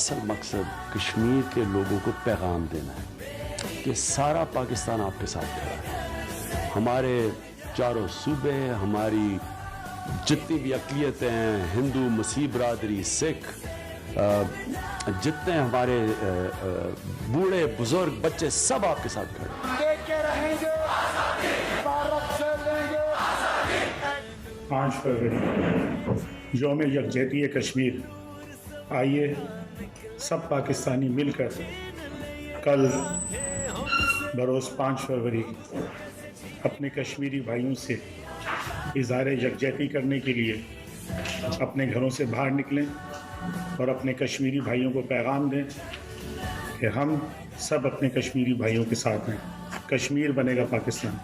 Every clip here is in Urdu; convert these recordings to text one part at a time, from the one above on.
اصل مقصد کشمیر کے لوگوں کو پیغام دینا ہے کہ سارا پاکستان آپ کے ساتھ کھڑا ہے. ہمارے چاروں صوبے، ہماری جتنی بھی اقلیتیں ہیں، ہندو، مسیح برادری، سکھ، جتنے ہمارے بوڑھے بزرگ بچے، سب آپ کے ساتھ کھڑے ہیں. 5 فروری یوم یکجہتی کشمیر. آئیے سب پاکستانی مل کر کل بروز 5 فروری اپنے کشمیری بھائیوں سے اظہار یکجہتی کرنے کے لیے اپنے گھروں سے باہر نکلیں اور اپنے کشمیری بھائیوں کو پیغام دیں کہ ہم سب اپنے کشمیری بھائیوں کے ساتھ ہیں. کشمیر بنے گا پاکستان.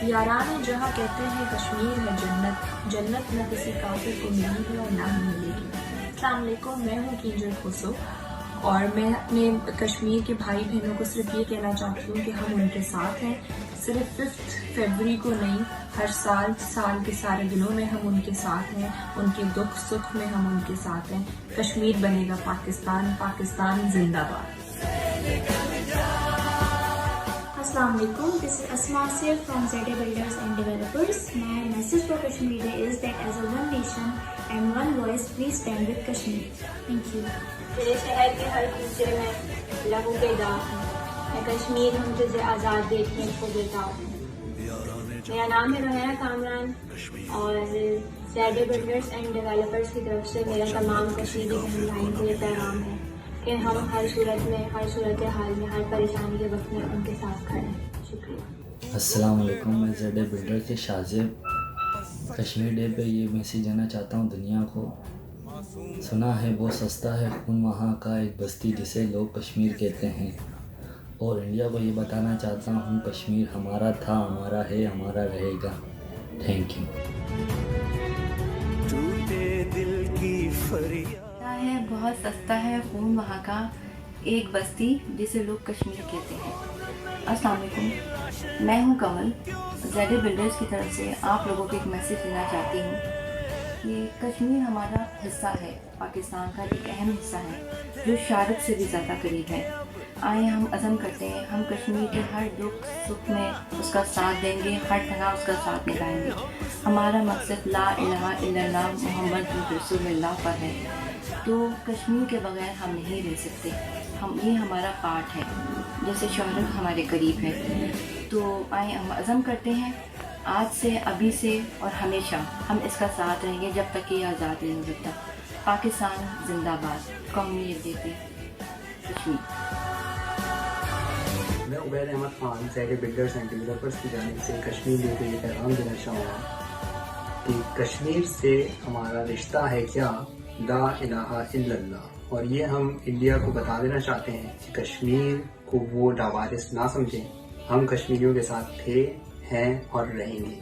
یاران جہاں کہتے ہیں کشمیر ہے جنت، جنت نہ کسی کافر کو ملی ہے اور نہ ہی ملے گی. السلام علیکم، میں ہوں کینجل کھوسو اور میں اپنے کشمیر کے بھائی بہنوں کو صرف یہ کہنا چاہتی ہوں کہ ہم ان کے ساتھ ہیں. صرف 5 فروری کو نہیں، ہر سال کے سارے دنوں میں ہم ان کے ساتھ ہیں. ان کے دکھ سکھ میں ہم ان کے ساتھ ہیں. کشمیر بنے گا پاکستان، پاکستان زندہ باد. Assalamu alaikum, this is Asma Sir from ZA Builders and Developers. My message for Kashmir Day is that as a one nation and one voice, please stand with Kashmir. Thank you. میرے شہر کے ہر کوچے میں لہو کے داغ ہیں. میں کشمیر ہوں جسے آزاد دیکھنے کو بیتاب ہوں. میرا نام ہے روحیہ کامران اور ZA Builders and Developers کی طرف سے میرا تمام کشمیری بہن بھائیوں کو یہ پیغام ہے کہ ہم ہر صورت میں، ہر صورت حال میں، ہر پریشانی کے وقت میں ان کے ساتھ کھڑے ہیں. شکریہ. السلام علیکم، میں ZA بلڈر کے شاذب کشمیر ڈے پہ یہ میسیج دینا چاہتا ہوں دنیا کو. سنا ہے وہ سستا ہے خون وہاں کا، ایک بستی جسے لوگ کشمیر کہتے ہیں. اور انڈیا کو یہ بتانا چاہتا ہوں کشمیر ہمارا تھا، ہمارا ہے، ہمارا رہے گا. Thank you. ہے بہت سستا ہے خون وہاں کا، ایک بستی جسے لوگ کشمیر کہتے ہیں. السلام علیکم، میں ہوں کمل. ZA بلڈرز کی طرف سے آپ لوگوں کو ایک میسیج دینا چاہتی ہوں کہ کشمیر ہمارا حصہ ہے، پاکستان کا ایک اہم حصہ ہے جو شارق سے بھی زیادہ قریب ہے. آئیں ہم عزم کرتے ہیں ہم کشمیر کے ہر دکھ سکھ میں اس کا ساتھ دیں گے، ہر طرح اس کا ساتھ نبھائیں گے. ہمارا مقصد لا الہ الا اللہ محمد رسول اللہ پر ہے، تو کشمیر کے بغیر ہم نہیں رہ سکتے. یہ ہمارا پارٹ ہے، جیسے شہرت ہمارے قریب ہے. تو آئیں ہم عزم کرتے ہیں آج سے، ابھی سے اور ہمیشہ ہم اس کا ساتھ رہیں گے جب تک کہ یہ آزاد نہیں ہو سکتا. پاکستان زندہ باد. قومی دیتے کشمیر. میں Ubaid Ahmad Khan ZA builders and developers کی جانب سے کشمیر ڈے کو یہ پیغام دینا چاہوں گا کہ کشمیر سے ہمارا رشتہ ہے کیا، لا الہ الا اللہ. اور یہ ہم انڈیا کو بتا دینا چاہتے ہیں کہ کشمیر کو وہ لاوارث نہ سمجھیں. ہم کشمیریوں کے ساتھ تھے، ہیں اور رہیں گے.